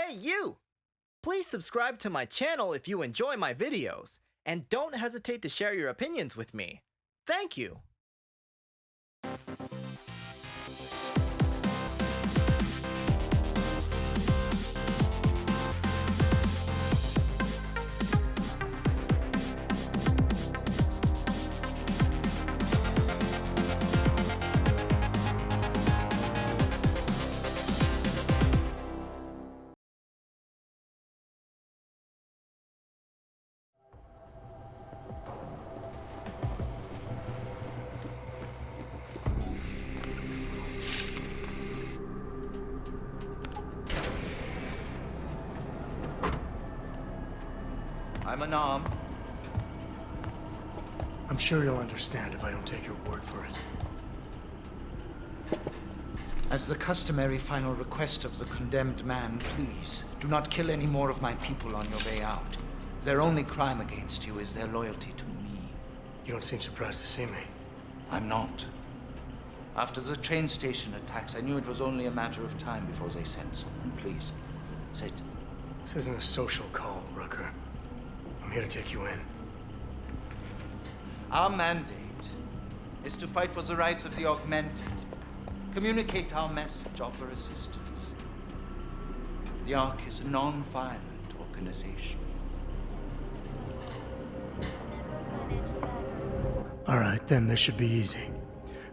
Hey you! Please subscribe to my channel if you enjoy my videos, and don't hesitate to share your opinions with me. Thank you! I'm unarmed. I'm sure you'll understand if I don't take your word for it. As the customary final request of the condemned man, please, do not kill any more of my people on your way out. Their only crime against you is their loyalty to me. You don't seem surprised to see me. I'm not. After the train station attacks, I knew it was only a matter of time before they sent someone. Please, sit. This isn't a social call, Rucker. I'm here to take you in. Our mandate is to fight for the rights of the augmented. Communicate our message, offer assistance. The Ark is a non-violent organization. All right, then this should be easy.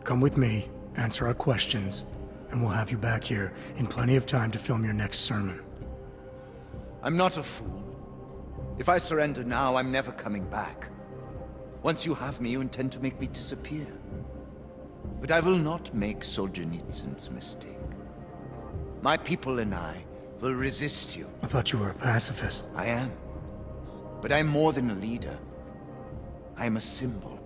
Come with me, answer our questions, and we'll have you back here in plenty of time to film your next sermon. I'm not a fool. If I surrender now, I'm never coming back. Once you have me, you intend to make me disappear. But I will not make Solzhenitsyn's mistake. My people and I will resist you. I thought you were a pacifist. I am. But I'm more than a leader. I am a symbol.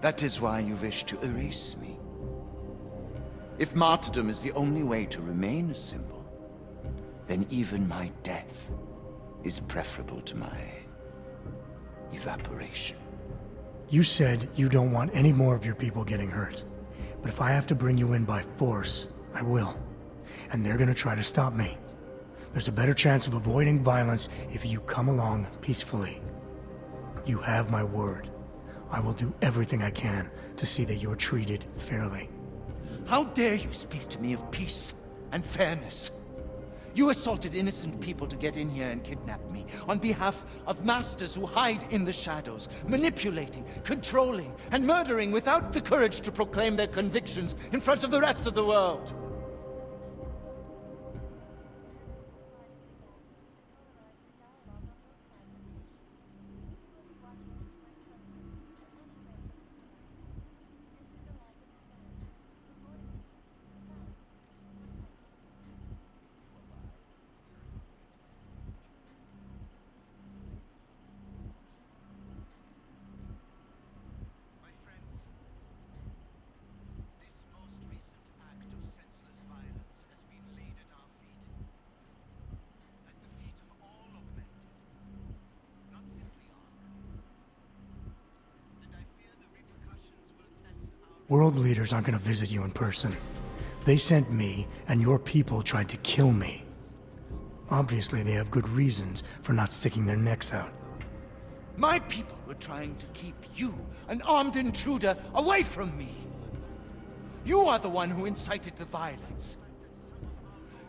That is why you wish to erase me. If martyrdom is the only way to remain a symbol, then even my death is preferable to my evaporation. You said you don't want any more of your people getting hurt. But if I have to bring you in by force, I will. And they're gonna try to stop me. There's a better chance of avoiding violence if you come along peacefully. You have my word. I will do everything I can to see that you're treated fairly. How dare you speak to me of peace and fairness? You assaulted innocent people to get in here and kidnap me on behalf of masters who hide in the shadows, manipulating, controlling, and murdering without the courage to proclaim their convictions in front of the rest of the world. World leaders aren't gonna visit you in person. They sent me, and your people tried to kill me. Obviously, they have good reasons for not sticking their necks out. My people were trying to keep you, an armed intruder, away from me. You are the one who incited the violence.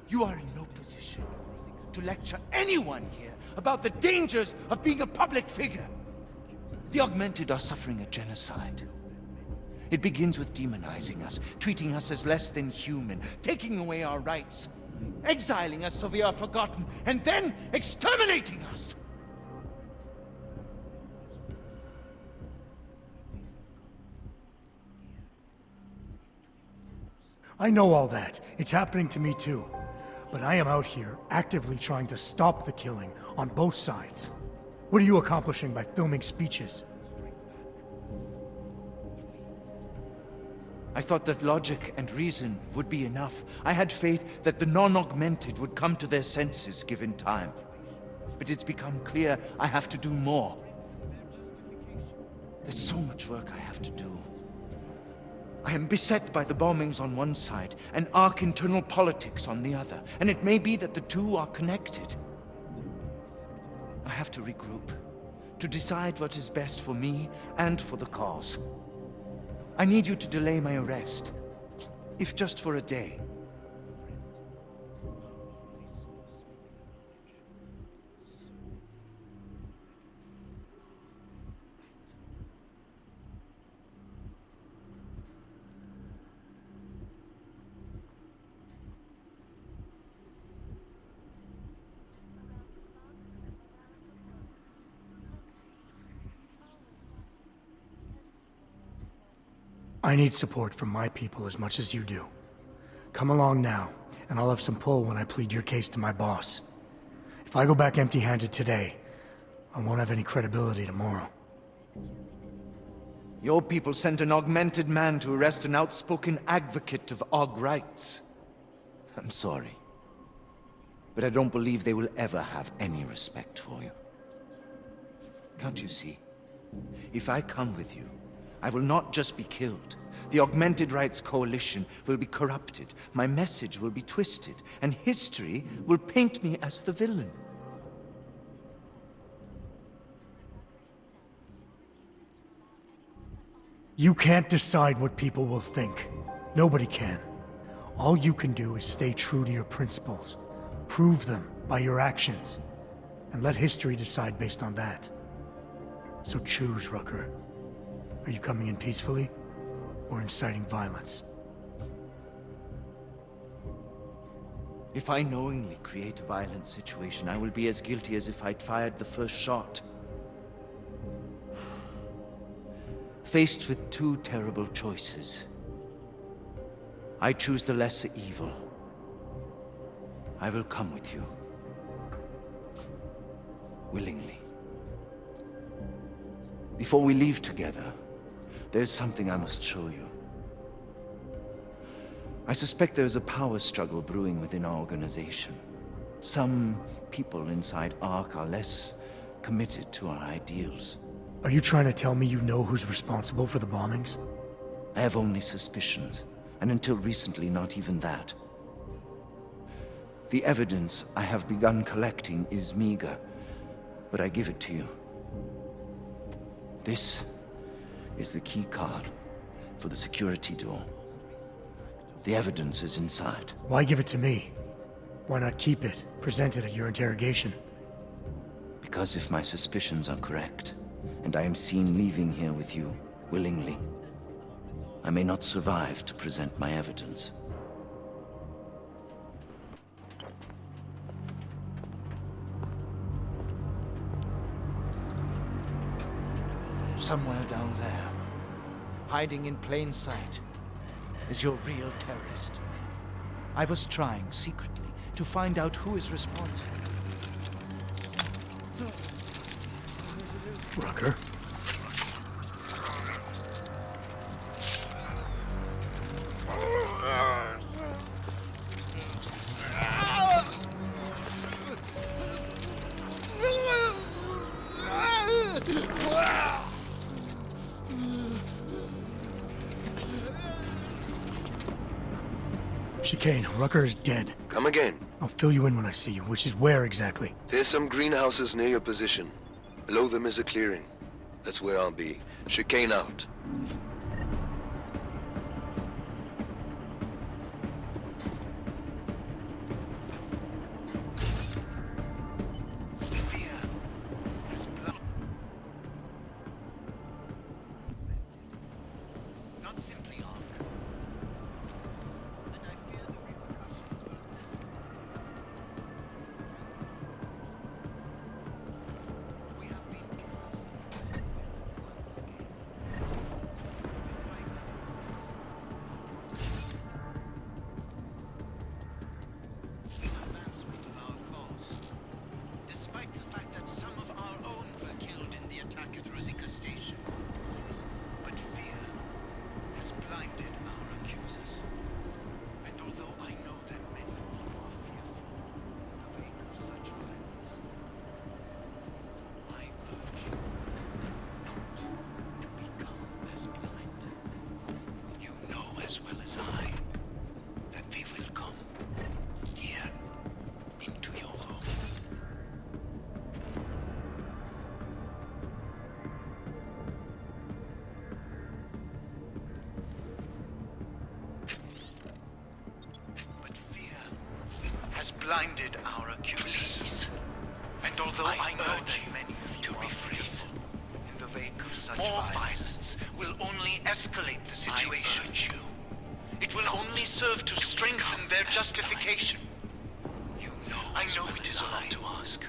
You are in no position to lecture anyone here about the dangers of being a public figure. The augmented are suffering a genocide. It begins with demonizing us, treating us as less than human, taking away our rights, exiling us so we are forgotten, and then exterminating us! I know all that. It's happening to me too. But I am out here actively trying to stop the killing on both sides. What are you accomplishing by filming speeches? I thought that logic and reason would be enough. I had faith that the non-augmented would come to their senses given time. But it's become clear I have to do more. There's so much work I have to do. I am beset by the bombings on one side and Ark internal politics on the other, and it may be that the two are connected. I have to regroup, to decide what is best for me and for the cause. I need you to delay my arrest, if just for a day. I need support from my people as much as you do. Come along now, and I'll have some pull when I plead your case to my boss. If I go back empty-handed today, I won't have any credibility tomorrow. Your people sent an augmented man to arrest an outspoken advocate of Aug rights. I'm sorry, but I don't believe they will ever have any respect for you. Can't you see? If I come with you, I will not just be killed. The Augmented Rights Coalition will be corrupted, my message will be twisted, and history will paint me as the villain. You can't decide what people will think. Nobody can. All you can do is stay true to your principles. Prove them by your actions. And let history decide based on that. So choose, Rucker. Are you coming in peacefully, or inciting violence? If I knowingly create a violent situation, I will be as guilty as if I'd fired the first shot. Faced with two terrible choices, I choose the lesser evil. I will come with you. Willingly. Before we leave together, there's something I must show you. I suspect there's a power struggle brewing within our organization. Some people inside Ark are less committed to our ideals. Are you trying to tell me you know who's responsible for the bombings? I have only suspicions, and until recently, not even that. The evidence I have begun collecting is meager, but I give it to you. This is the key card for the security door. The evidence is inside. Why give it to me? Why not keep it, present it at your interrogation? Because if my suspicions are correct, and I am seen leaving here with you, willingly, I may not survive to present my evidence. Somewhere down there, hiding in plain sight, is your real terrorist. I was trying secretly to find out who is responsible. Rucker? Chicane, Rucker is dead. Come again. I'll fill you in when I see you, which is where exactly? There's some greenhouses near your position. Below them is a clearing. That's where I'll be. Chicane out. blinded our accusers. And although I know that many of you are fearful in the wake of such violence will only escalate the situation. It will only serve to strengthen their justification. You know, I know it is a lot to ask.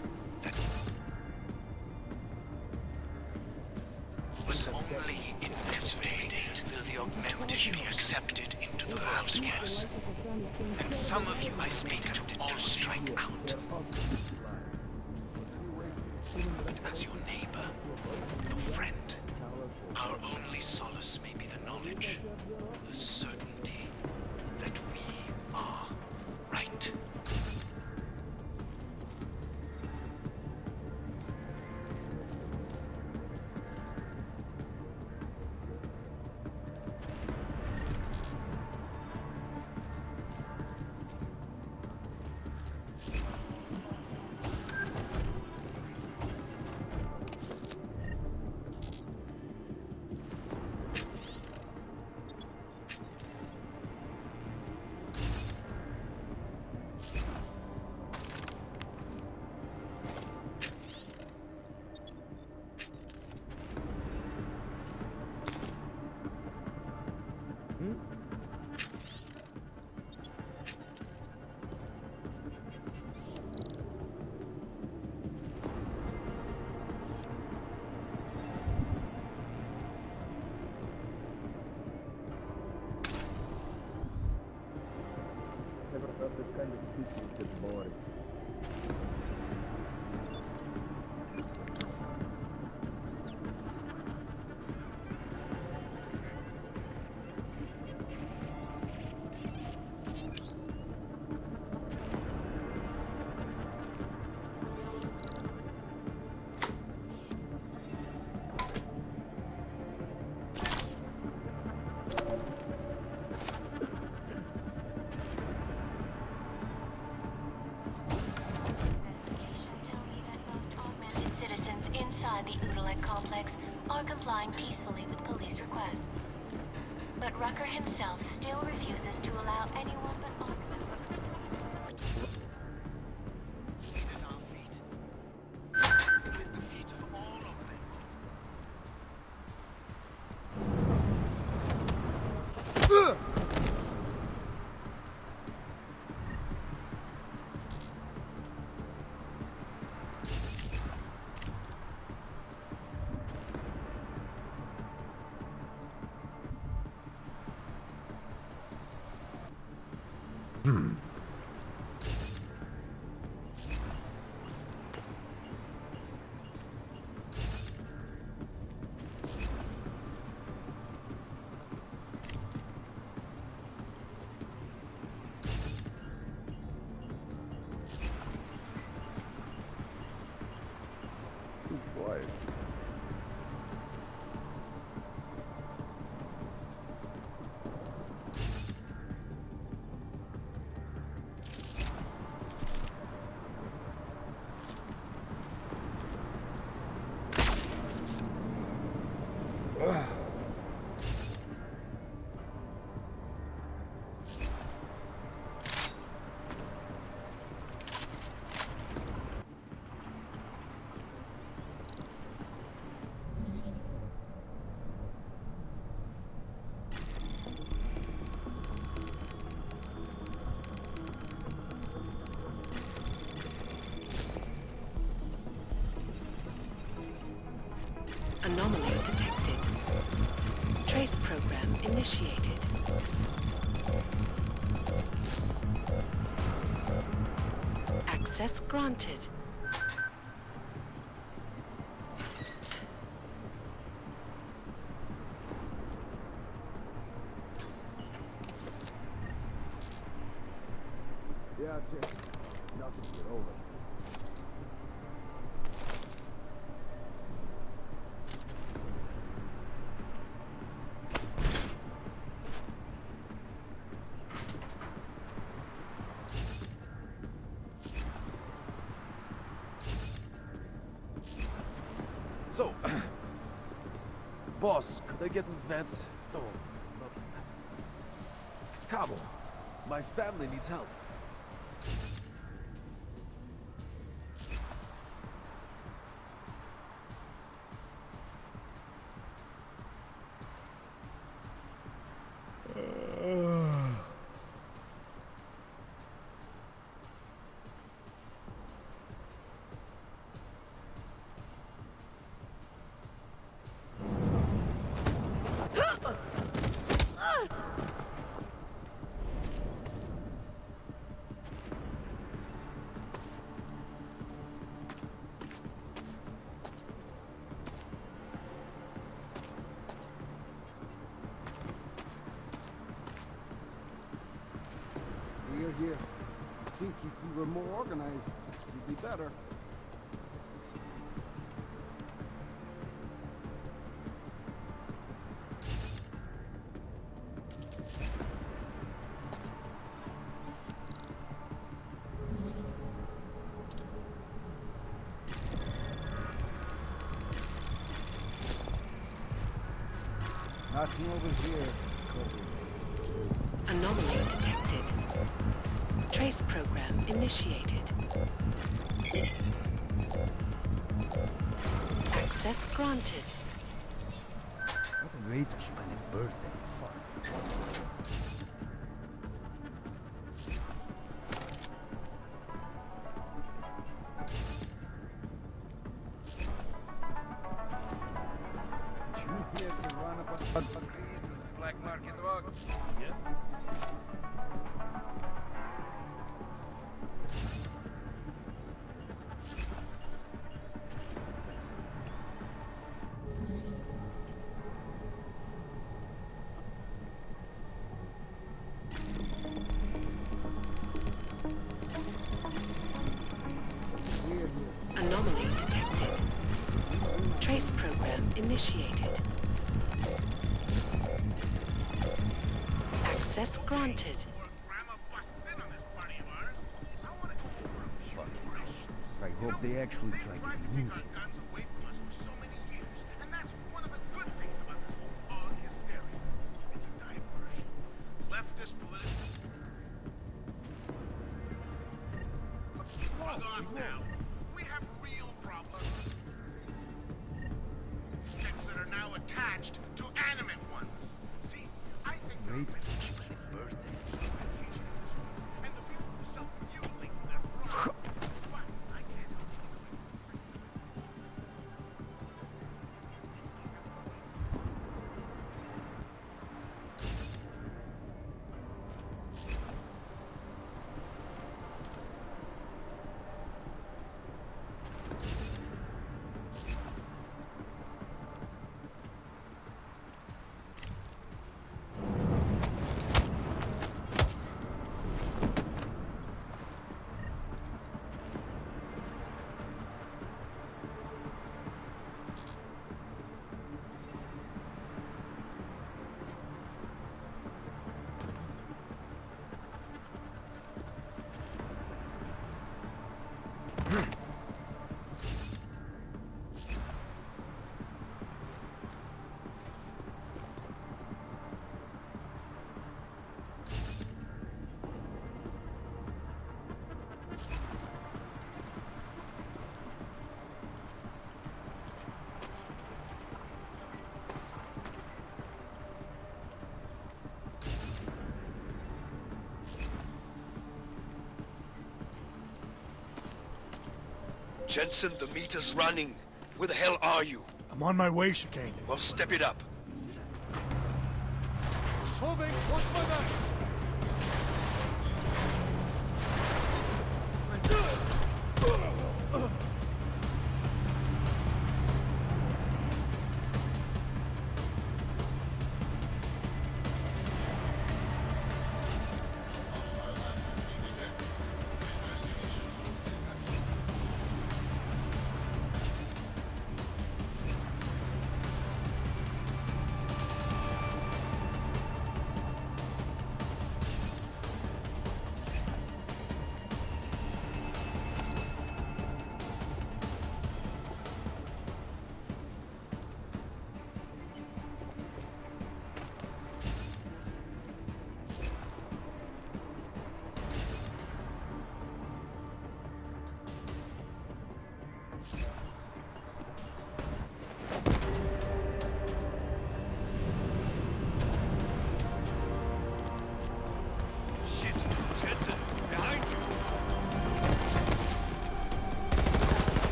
But only in this way will the augmented be accepted into the house. And some of you I speak to all strike out. But as your neighbor, your friend, our only solace may be the knowledge, the certainty that we are right. Complex are complying peacefully with police requests. But Rucker himself still refuses to allow anyone but Anomaly detected. Trace program initiated. Access granted. Yeah, Jim. Nothing to get over. So, boss, could I get an advance? Oh, not that. Cabo, my family needs help. were more organized, it'd be better. Nothing over here. Anomaly detected. Trace program initiated. Access granted. What a way to spend a birthday. Fuck. You here to run about these as the black market drug? Yeah. Anomaly detected. Trace program initiated. Access granted. I hope they actually try to move. Leftist political. Log on now. We have real problems. Things that are now attached to animate ones. See, I think Wait. birthday. And the people who self-mutilate their wrong. But I can't help Jensen, the meter's running. Where the hell are you? I'm on my way, Chicane. Well, step it up. Moving, watch my back.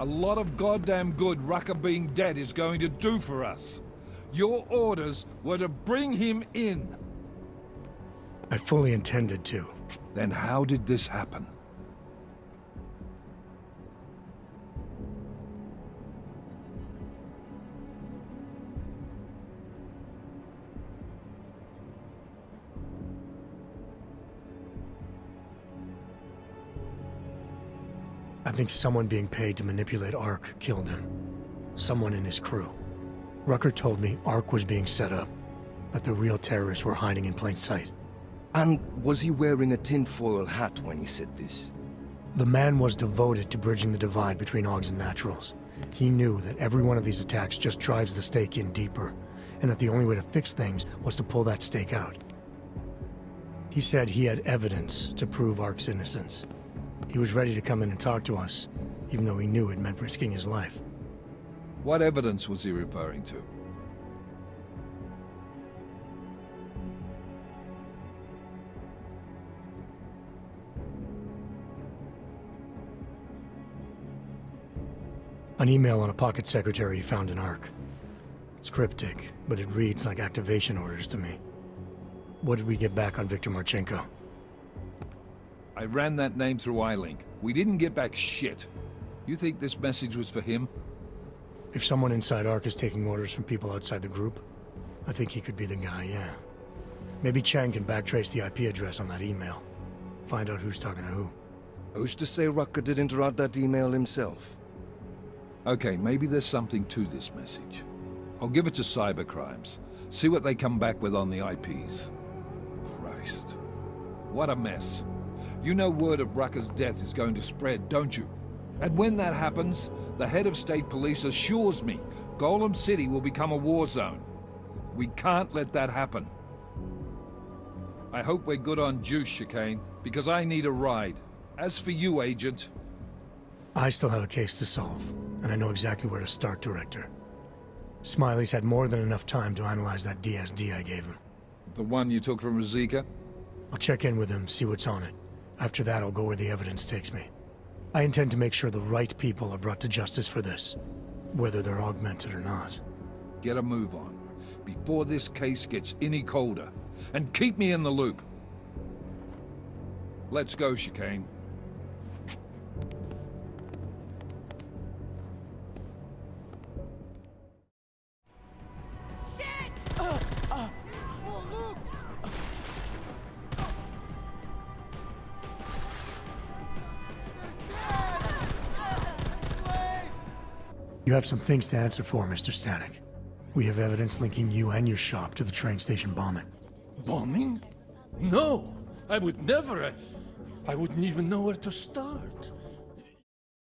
a lot of goddamn good Rucker being dead is going to do for us. Your orders were to bring him in. I fully intended to. Then how did this happen? I think someone being paid to manipulate Ark killed him. Someone in his crew. Rucker told me Ark was being set up, that the real terrorists were hiding in plain sight. And was he wearing a tinfoil hat when he said this? The man was devoted to bridging the divide between Augs and Naturals. He knew that every one of these attacks just drives the stake in deeper, and that the only way to fix things was to pull that stake out. He said he had evidence to prove Ark's innocence. He was ready to come in and talk to us, even though he knew it meant risking his life. What evidence was he referring to? An email on a pocket secretary he found in Ark. It's cryptic, but it reads like activation orders to me. What did we get back on Viktor Marchenko? I ran that name through iLink. We didn't get back shit. You think this message was for him? If someone inside Ark is taking orders from people outside the group, I think he could be the guy, yeah. Maybe Chang can backtrace the IP address on that email. Find out who's talking to who. Who's to say Rucker didn't write that email himself? Okay, maybe there's something to this message. I'll give it to cybercrimes. See what they come back with on the IPs. Christ. What a mess. You know word of Rucker's death is going to spread, don't you? And when that happens, the head of state police assures me Golem City will become a war zone. We can't let that happen. I hope we're good on juice, Chicane, because I need a ride. As for you, Agent... I still have a case to solve, and I know exactly where to start, Director. Smiley's had more than enough time to analyze that DSD I gave him. The one you took from Razika? I'll check in with him, see what's on it. After that, I'll go where the evidence takes me. I intend to make sure the right people are brought to justice for this, whether they're augmented or not. Get a move on, before this case gets any colder. And keep me in the loop. Let's go, Chicane. You have some things to answer for, Mr. Stanek. We have evidence linking you and your shop to the train station bombing. Bombing? No, I would never. I wouldn't even know where to start.